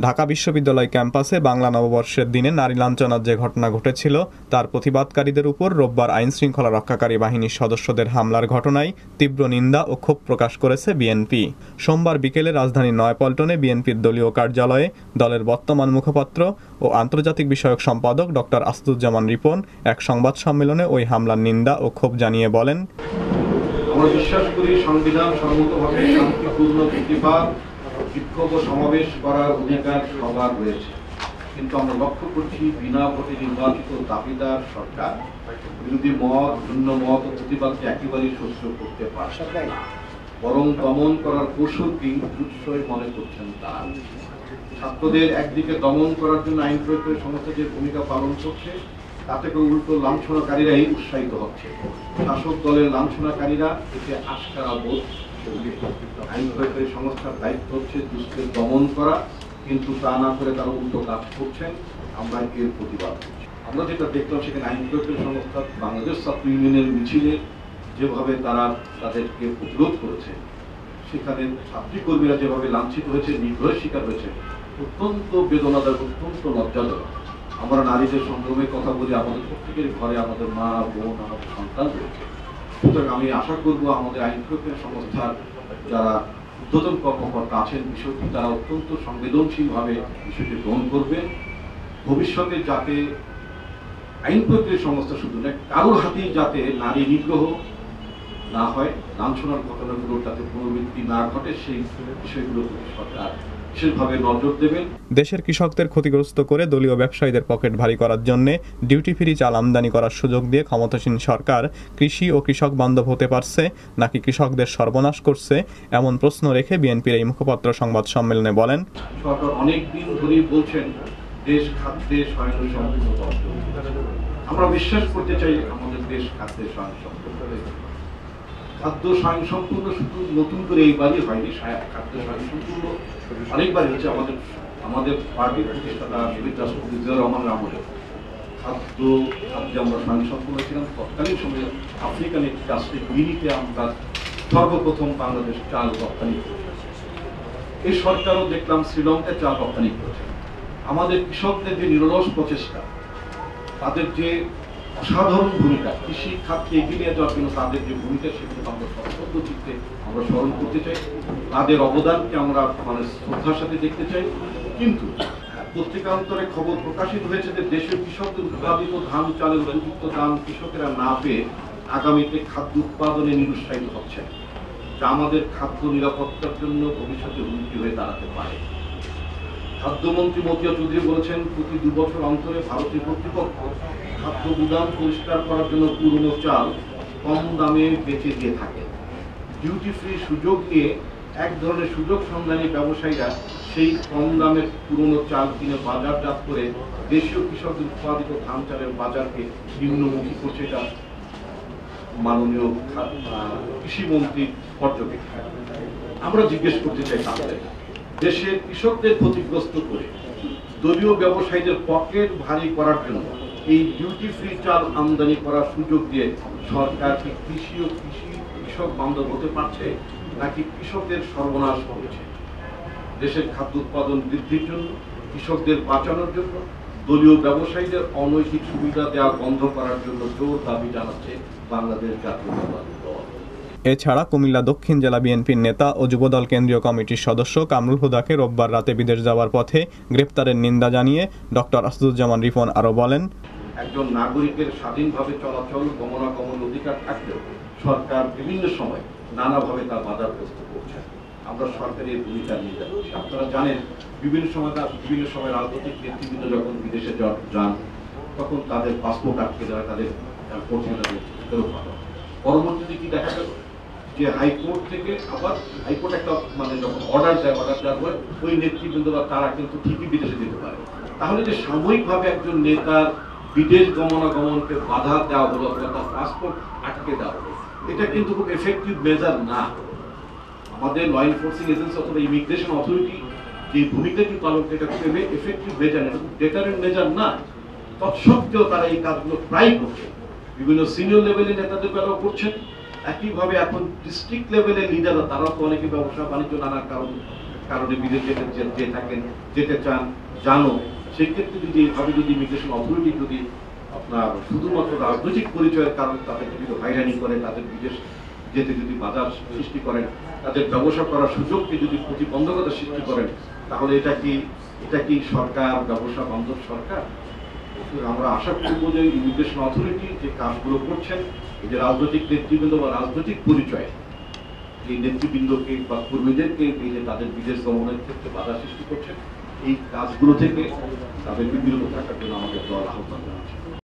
ঢাকা বিশ্ববিদ্যালয় ক্যাম্পাসে বাংলা নববর্ষের দিনে নারী লাঞ্ছনার যে ঘটনা ঘটেছিল তার প্রতিবাদকারীদের উপর রোববার আইনশৃঙ্খলা রক্ষাকারী বাহিনীর সদস্যদের হামলার ঘটনায় তীব্র নিন্দা ও ক্ষোভ প্রকাশ করেছে বিএনপি। সোমবার বিকেলে রাজধানীর নয়াপল্টনে বিএনপির দলীয় কার্যালয়ে দলের বর্তমান মুখপাত্র ও আন্তর্জাতিক বিষয়ক সম্পাদক ডক্টর আসাদুজ্জামান রিপন এক সংবাদ সম্মেলনে ওই হামলার নিন্দা ও ক্ষোভ জানিয়ে বলেন, আমরা বিশ্বাস করি সংবিধান সম্মতভাবে শান্তিপূর্ণ প্রতিবাদ, বিক্ষোভ ও সমাবেশ করার অধিকার সবার রয়েছে, কিন্তু আমরা লক্ষ্য করছি বিনা ভোটে নির্বাচিত দাবিদার সরকার বিরোধী মত, ভিন্ন মত ও প্রতিবাদকে একেবারেই সহ্য করতে পারছে না, বরং দমন করার কৌশলটি উৎসই মনে করছেন তারা। ছাত্রদের একদিকে দমন করার জন্য আইন প্রয়োগের সংস্থা যে ভূমিকা পালন করছে তাতে করে উল্টো লাঞ্ছনাকারীরাই উৎসাহিত হচ্ছে। শাসক দলের লাঞ্ছনাকারীরা এতে আশকারা বোধ আইন প্রয়োগকারী সংস্থার দায়িত্ব হচ্ছে দুষ্কৃত দমন করা, কিন্তু তা না করে তারা উল্টো কাজ করছেন। আমরা এর প্রতিবাদ করছি। আমরা যেটা দেখলাম সেখানে আইন প্রয়োগকারী সংস্থা বাংলাদেশ ছাত্র ইউনিয়নের মিছিলে যেভাবে তারা তাদেরকে প্রতিরোধ করেছে, সেখানে ছাত্রী কর্মীরা যেভাবে লাঞ্ছিত হয়েছে, নিগ্রহের শিকার হয়েছে, অত্যন্ত বেদনাদায়ক, অত্যন্ত লজ্জাজনক। আমরা নারীদের সংগ্রামের কথা বলি, আমাদের প্রত্যেকের ঘরে আমাদের মা, বোন, আমাদের সন্তান রয়েছে। সুতরাং আমি আশা করব আমাদের আইন প্রয়োগকারী সংস্থার যারা ঊর্ধ্বতন কর্মকর্তা আছেন বিষয়টি তারা অত্যন্ত সংবেদনশীলভাবে বিষয়টি গ্রহণ করবে। ভবিষ্যতে যাতে আইন প্রয়োগকারী সংস্থা শুধু নয়, কারোর হাতেই যাতে নারী নিগ্রহ না হয়, লাঞ্ছনার ঘটনাগুলো যাতে পুনরাবৃত্তি না ঘটে, সেই বিষয়গুলো সরকার বিশেষভাবে নজর দেবেন। দেশের কৃষকদের ক্ষতিগ্রস্ত করে দলীয় ব্যবসায়ীদের পকেট ভারী করার জন্য ডিউটি ফ্রি চাল আমদানি করার সুযোগ দিয়ে ক্ষমতাসীন সরকার কৃষি ও কৃষক বান্ধব হতে পারছে নাকি কৃষকদের সর্বনাশ করছে, এমন প্রশ্ন রেখে বিএনপির এই মুখপাত্র সংবাদ সম্মেলনে বলেন, সরকার অনেকদিন ধরেই বলছেন দেশ খাদ্যে স্বয়ংসম্পূর্ণ। আমরা বিশ্বাস করতে চাই আমাদের দেশ খাদ্যে স্বয়ংসম্পূর্ণ। খাদ্য স্বয়ংসম্পূর্ণ শুধু নতুন করে এইবারই হয়নি, খাদ্য স্বয়ংসম্পূর্ণ অনেকবারই হচ্ছে। আমাদের পার্টির প্রতিষ্ঠাতা শহীদ রাষ্ট্রপতি জিয়াউর রহমানের আমলে খাদ্যে আমরা স্বয়ংসম্পূর্ণ ছিলাম। তৎকালীন সময়ে আফ্রিকান একটি রাষ্ট্রে গিনিতে আমরা সর্বপ্রথম বাংলাদেশ চাল রপ্তানি করেছি। এই সরকারও দেখলাম শ্রীলঙ্কায় চাল রপ্তানি করেছে। আমাদের কৃষকদের যে নিরলস প্রচেষ্টা, তাদের যে অসাধারণ ভূমিকা, কৃষি খাতকে এগিয়ে নিয়ে যাওয়ার জন্য তাদের যে ভূমিকা, সেগুলো আমরা সশ্রদ্ধ চিত্তে আমরা স্মরণ করতে চাই। তাদের অবদানকে আমরা শ্রদ্ধার সাথে দেখতে চাই। কিন্তু পত্রিকান্তরে খবর প্রকাশিত হয়েছে যে দেশের কৃষকদের উৎপাদিত ধান চালের উপযুক্ত দাম কৃষকেরা না পেয়ে আগামীতে খাদ্য উৎপাদনে নিরুৎসাহিত হচ্ছে, যা আমাদের খাদ্য নিরাপত্তার জন্য ভবিষ্যতে হুমকি হয়ে দাঁড়াতে পারে। খাদ্যমন্ত্রী মতিয়া চৌধুরী বলেছেন, প্রতি 2 বছর অন্তরে ভারতীয় কর্তৃপক্ষ খাদ্য গুদাম পরিষ্কার করার জন্য পুরনো চাল কম দামে বেচে দিয়ে থাকে। ডিউটি ফ্রি সুযোগ নিয়ে এক ধরনের সুযোগ সন্ধানী ব্যবসায়ীরা সেই কম দামের পুরনো চাল কিনে বাজারজাত করে দেশীয় কৃষকদের উৎপাদিত ধান চালের বাজারকে নিম্নমুখী করছে। এটা মাননীয় কৃষিমন্ত্রীর পর্যবেক্ষণ। আমরা জিজ্ঞেস করতে চাই, তাহলে দেশের কৃষকদের ক্ষতিগ্রস্ত করে দলীয় ব্যবসায়ীদের পকেট ভারী করার জন্য এই ডিউটি ফ্রি চাল আমদানি করার সুযোগ দিয়ে সরকার কি কৃষি ও কৃষক বান্ধব হতে পারছে নাকি কৃষকদের সর্বনাশ করছে? দেশের খাদ্য উৎপাদন বৃদ্ধির জন্য, কৃষকদের বাঁচানোর জন্য দলীয় ব্যবসায়ীদের অনৈতিক সুবিধা দেওয়া বন্ধ করার জন্য জোর দাবি জানাচ্ছে বাংলাদেশ জাতীয়তাবাদী দল। এছাড়া কুমিল্লা দক্ষিণ জেলা বিএনপির নেতা ও যুবদল কেন্দ্রীয় কমিটির সদস্য কামরুল হুদাকে রোববার রাতে বিদেশ যাওয়ার পথে গ্রেপ্তারের নিন্দা জানিয়ে ডক্টর আসাদুজ্জামান রিপন আরও বলেন, একজন নাগরিকের স্বাধীনভাবে চলাচল, গমনাগমন অধিকার থাকলেও সরকার বিভিন্ন সময় নানাভাবে তার বাধাগ্রস্ত করছে। আমরা সরকারের ভূমিকা নিয়ে যাচ্ছি। আপনারা জানেন, বিভিন্ন সময় রাজনৈতিক নেতৃবৃন্দ যখন বিদেশে যান তখন তাদের পাসপোর্ট আটকে দেওয়া, তাদের ফেরত পাঠানো। পরবর্তীতে কি দেখা গেল যে হাইকোর্ট থেকে আবার হাইকোর্ট একটা যখন অর্ডার দেওয়ার পরে ওই নেতৃবৃন্দরা তারা কিন্তু ঠিকই বিদেশে যেতে পারে। তাহলে যে সাময়িকভাবে একজন নেতার বিদেশ গমনাগমনকে বাধা দেওয়া হলো অথবা তার পাসপোর্ট আটকে দেওয়া হলো, এটা কিন্তু খুব এফেক্টিভ মেজার না। আমাদের ল এনফোর্সিং এজেন্সি অথবা ইমিগ্রেশন অথরিটি যে ভূমিকাটি পালন করে, এটা খুব এফেক্টিভ মেজার, এটা খুব ডেটারেন্ট মেজার না। তৎসত্ত্বেও তারা এই কাজগুলো প্রায় করছে। বিভিন্ন সিনিয়র লেভেলের নেতাদের বেলাও করছেন। একইভাবে এখন ডিস্ট্রিক্ট লেভেলের লিডাররা, তারাও তো অনেকে ব্যবসা বাণিজ্য নানা কারণ কারণে বিদেশ যেতে থাকেন, যেতে চান, জানো, সেক্ষেত্রে যদি এভাবে যদি ইমিগ্রেশন অথরিটি যদি আপনার শুধুমাত্র রাজনৈতিক পরিচয়ের কারণে তাদেরকে যদি হয়রানি করে, তাদের বিদেশ যেতে যদি বাধা সৃষ্টি করেন, তাদের ব্যবসা করার সুযোগকে যদি প্রতিবন্ধকতা সৃষ্টি করেন, তাহলে এটা কি সরকার, ব্যবসা বান্ধব সরকার? আমরা আশা করব যে ইমিগ্রেশন অথরিটি যে কাজগুলো করছেন, এই যে রাজনৈতিক নেতৃবৃন্দ বা রাজনৈতিক পরিচয় এই নেতৃবৃন্দকে বা কর্মীদেরকে এই যে তাদের বিদেশ গমনের ক্ষেত্রে বাধা সৃষ্টি করছেন, এই কাজগুলো থেকে তাদেরকে বিরত থাকার জন্য আমাদের দল আহ্বান জানাচ্ছে।